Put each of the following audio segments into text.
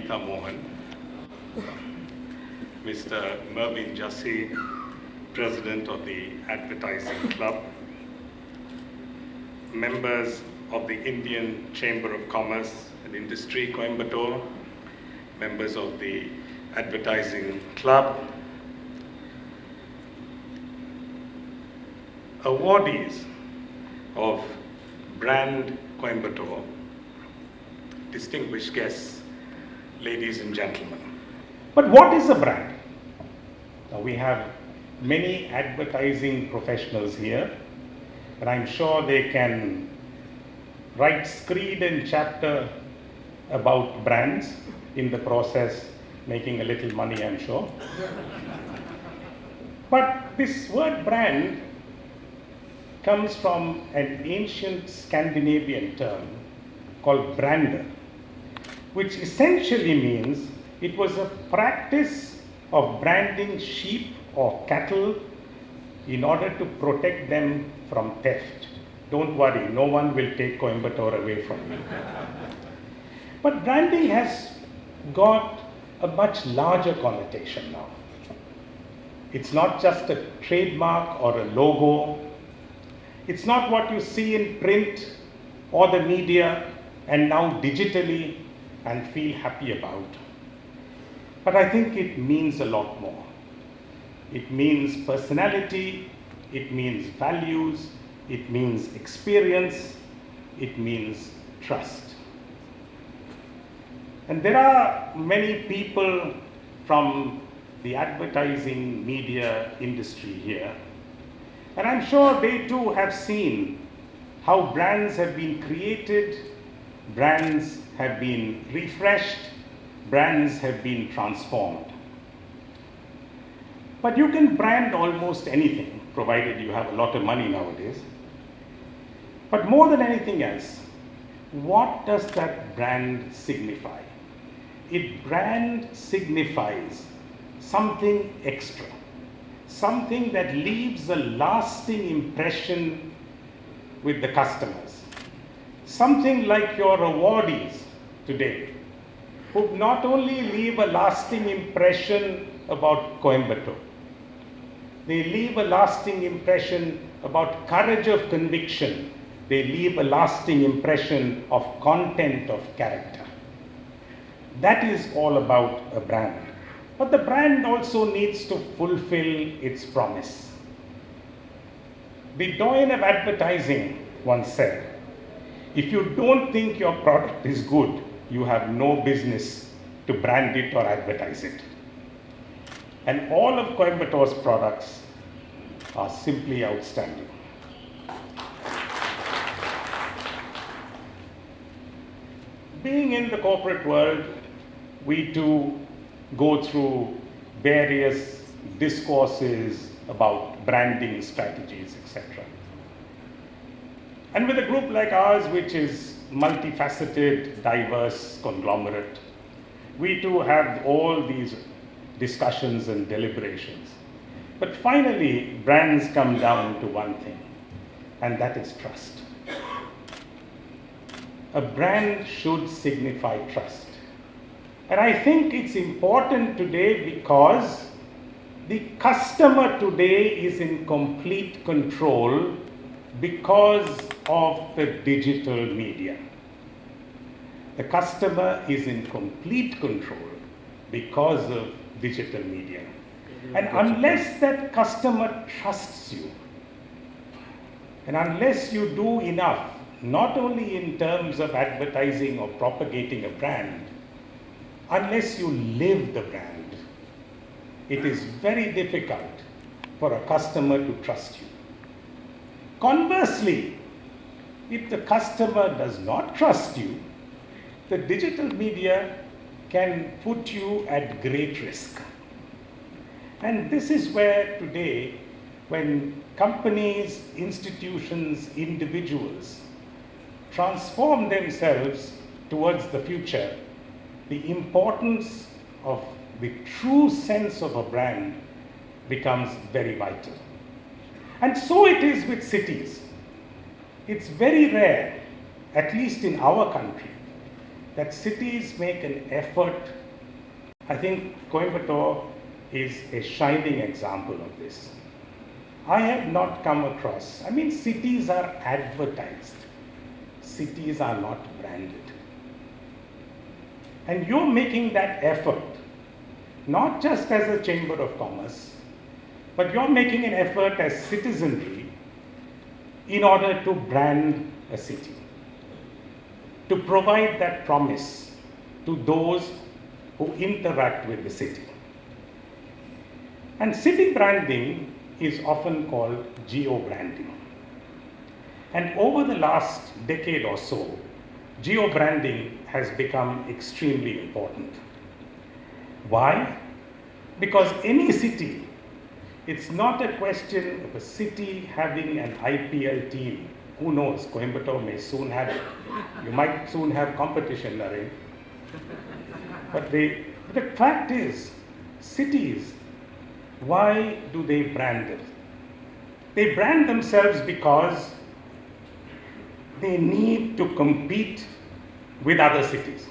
Geeta Mohan, Mr. Mervyn Jassi, President of the Advertising Club, members of the Indian Chamber of Commerce and Industry, Coimbatore, members of the Advertising Club, awardees of Brand Coimbatore, distinguished guests, ladies and gentlemen. But what is a brand? Now, we have many advertising professionals here, and I'm sure they can write screed and chapter about brands, in the process making a little money, I'm sure. But this word brand comes from an ancient Scandinavian term called brander, which essentially means it was a practice of branding sheep or cattle in order to protect them from theft. Don't worry, no one will take Coimbatore away from you. But branding has got a much larger connotation now. It's not just a trademark or a logo. It's not what you see in print or the media and now digitally and feel happy about. But I think it means a lot more. It means personality, it means values, it means experience, it means trust. And there are many people from the advertising media industry here, and I'm sure they too have seen how brands have been created, brands have been refreshed, brands have been transformed. But you can brand almost anything, provided you have a lot of money nowadays. But more than anything else, what does that brand signify? Brand signifies something extra, something that leaves a lasting impression with the customers. Something like your awardees today, who not only leave a lasting impression about Coimbatore, they leave a lasting impression about courage of conviction, they leave a lasting impression of content of character. That is all about a brand. But the brand also needs to fulfill its promise. The doyen of advertising once said, if you don't think your product is good, you have no business to brand it or advertise it. And all of Coimbatore's products are simply outstanding. Being in the corporate world, we too go through various discourses about branding strategies, etc. And with a group like ours, which is multifaceted, diverse conglomerate, we too have all these discussions and deliberations. But finally, brands come down to one thing, and that is trust. A brand should signify trust. And I think it's important today because the customer today is in complete control because of the digital media. The customer is in complete control because of digital media. And unless that customer trusts you, and unless you do enough, not only in terms of advertising or propagating a brand, unless you live the brand, it is very difficult for a customer to trust you. Conversely, if the customer does not trust you, the digital media can put you at great risk. And this is where today, when companies, institutions, individuals transform themselves towards the future, the importance of the true sense of a brand becomes very vital. And so it is with cities. It's very rare, at least in our country, that cities make an effort. I think Coimbatore is a shining example of this. I have not come across, cities are advertised, cities are not branded. And you're making that effort, not just as a Chamber of Commerce, but you're making an effort as citizenry in order to brand a city, to provide that promise to those who interact with the city. And city branding is often called geo-branding. And over the last decade or so, geo-branding has become extremely important. Why? Because any city, it's not a question of a city having an IPL team. Who knows, Coimbatore may soon have it. You might soon have competition, Naren. But the fact is, cities, why do they brand it? They brand themselves because they need to compete with other cities.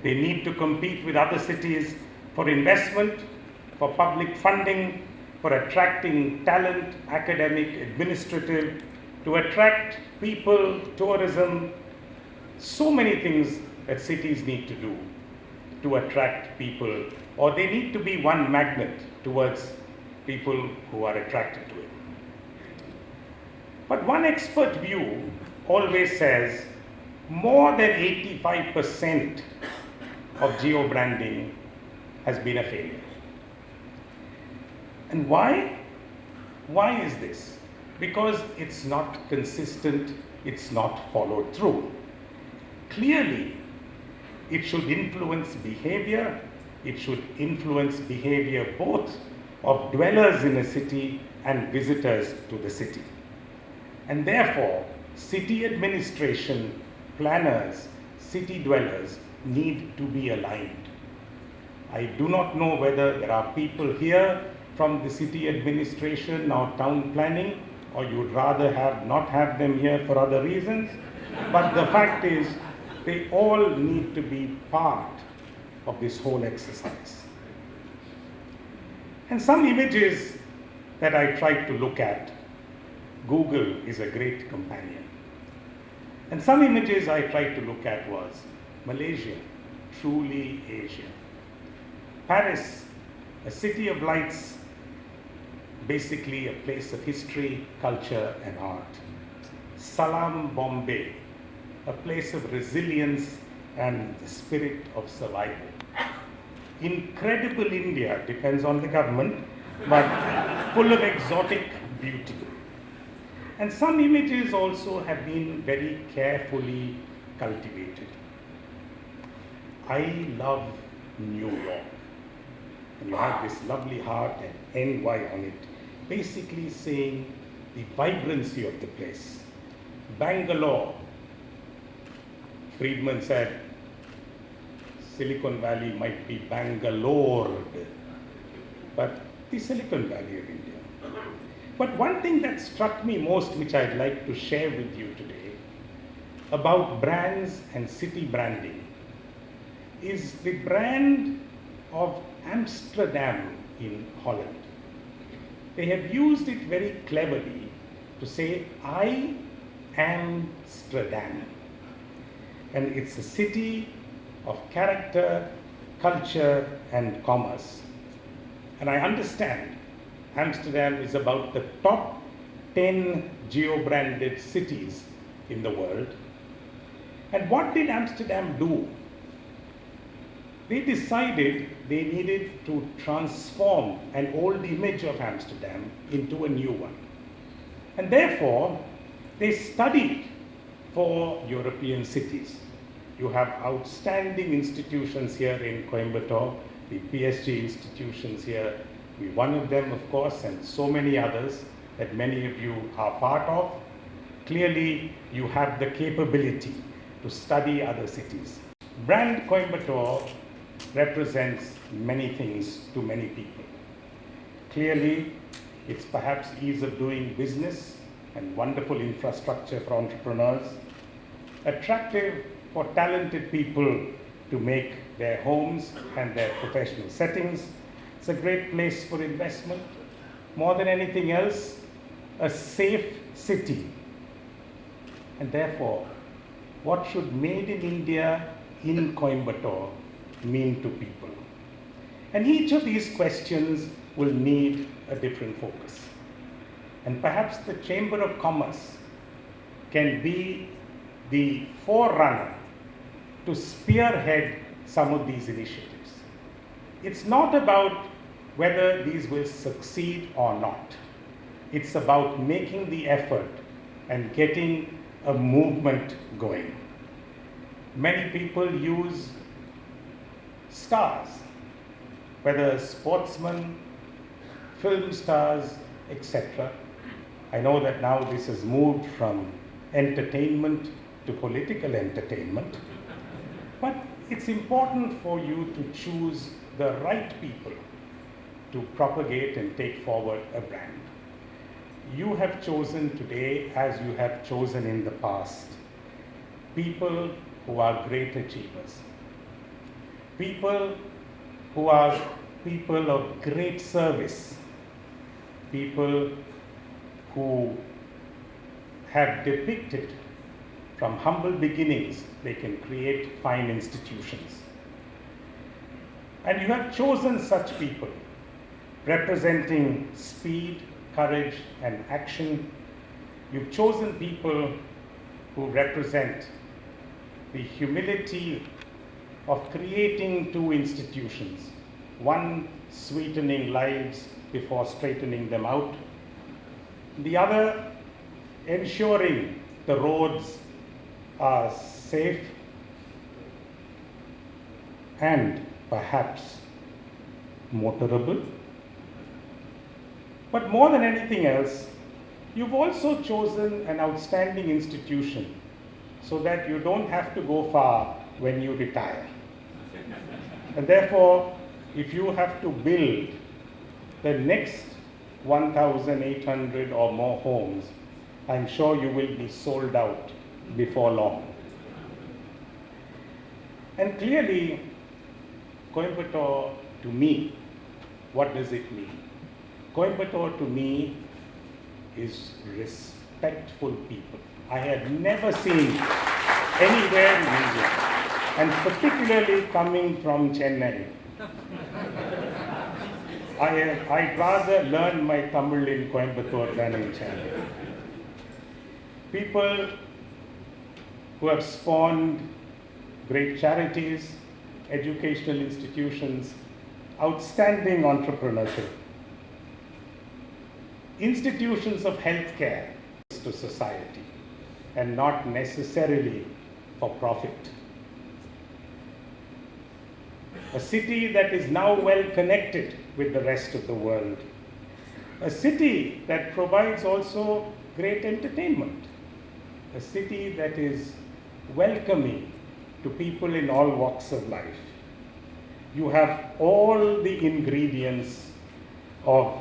They need to compete with other cities for investment, for public funding, for attracting talent, academic, administrative, to attract people, tourism, so many things that cities need to do to attract people, or they need to be one magnet towards people who are attracted to it. But one expert view always says more than 85% of geo-branding has been a failure. And why? Why is this? Because it's not consistent, it's not followed through. Clearly, it should influence behavior, it should influence behavior both of dwellers in a city and visitors to the city. And therefore, city administration, planners, city dwellers need to be aligned. I do not know whether there are people here from the city administration or town planning, or you'd rather not have them here for other reasons. But the fact is, they all need to be part of this whole exercise. And some images that I tried to look at, Google is a great companion. And some images I tried to look at was Malaysia, truly Asia. Paris, a city of lights, basically a place of history, culture, and art. Salam, Bombay, a place of resilience and the spirit of survival. Incredible India, depends on the government, but full of exotic beauty. And some images also have been very carefully cultivated. I love New York. And you have this lovely heart and NY on it, basically saying the vibrancy of the place. Bangalore, Friedman said, Silicon Valley might be Bangalore, but the Silicon Valley of India. But one thing that struck me most, which I'd like to share with you today, about brands and city branding, is the brand of Amsterdam in Holland. They have used it very cleverly to say, I am Amsterdam. And it's a city of character, culture, and commerce. And I understand Amsterdam is about the top 10 geo-branded cities in the world. And what did Amsterdam do? They decided they needed to transform an old image of Amsterdam into a new one. And therefore, they studied for European cities. You have outstanding institutions here in Coimbatore, the PSG institutions here, one of them, of course, and so many others that many of you are part of. Clearly, you have the capability to study other cities. Brand Coimbatore represents many things to many people. Clearly, it's perhaps ease of doing business and wonderful infrastructure for entrepreneurs, attractive for talented people to make their homes and their professional settings. It's a great place for investment. More than anything else, a safe city. And therefore, what should Made in India in Coimbatore mean to people? And each of these questions will need a different focus. And perhaps the Chamber of Commerce can be the forerunner to spearhead some of these initiatives. It's not about whether these will succeed or not. It's about making the effort and getting a movement going. Many people use stars, whether sportsmen, film stars, etc. I know that now this has moved from entertainment to political entertainment, but it's important for you to choose the right people to propagate and take forward a brand. You have chosen today, as you have chosen in the past, people who are great achievers, people who are people of great service, people who have depicted from humble beginnings they can create fine institutions. And you have chosen such people representing speed, courage, and action. You've chosen people who represent the humility of creating two institutions, one sweetening lives before straightening them out, the other ensuring the roads are safe and perhaps motorable. But more than anything else, you've also chosen an outstanding institution so that you don't have to go far when you retire. And therefore, if you have to build the next 1,800 or more homes, I'm sure you will be sold out before long. And clearly, Coimbatore, to me, what does it mean? Coimbatore to me is respectful people. I have never seen anywhere in India, and particularly coming from Chennai. I'd rather learn my Tamil in Coimbatore than in Chennai. People who have spawned great charities, educational institutions, outstanding entrepreneurship, institutions of healthcare to society, and not necessarily for profit. A city that is now well connected with the rest of the world. A city that provides also great entertainment. A city that is welcoming to people in all walks of life. You have all the ingredients of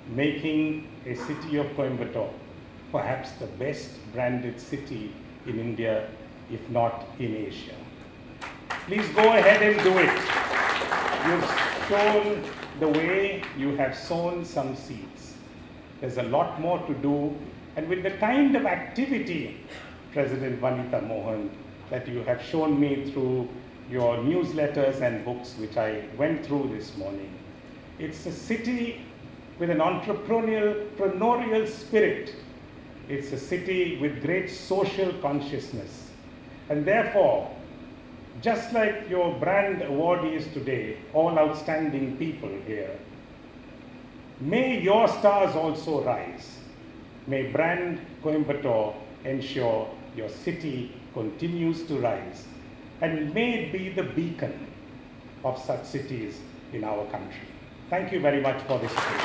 making a city of Coimbatore perhaps the best branded city in India, if not in Asia. Please go ahead and do it. You've shown the way, you have sown some seeds. There's a lot more to do, and with the kind of activity, President Vanitha Mohan, that you have shown me through your newsletters and books, which I went through this morning, it's a city with an entrepreneurial spirit. It's a city with great social consciousness. And therefore, just like your brand awardees today, all outstanding people here, may your stars also rise. May brand Coimbatore ensure your city continues to rise, and may it be the beacon of such cities in our country. Thank you very much for this occasion.